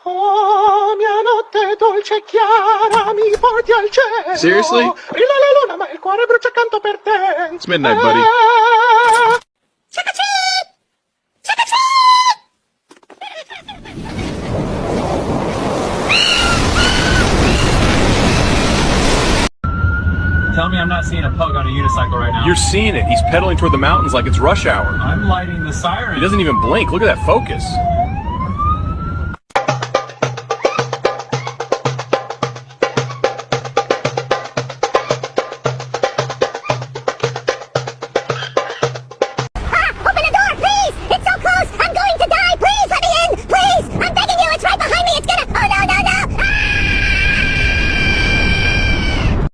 Oh, mia notte dolce e chiara, mi porti al cielo. Seriously? Brilla la luna, ma il cuore brucia accanto per te. It's midnight, buddy. Tell me I'm not seeing a pug on a unicycle right now. You're seeing it. He's pedaling toward the mountains like it's rush hour. I'm lighting the siren. He doesn't even blink. Look at that focus.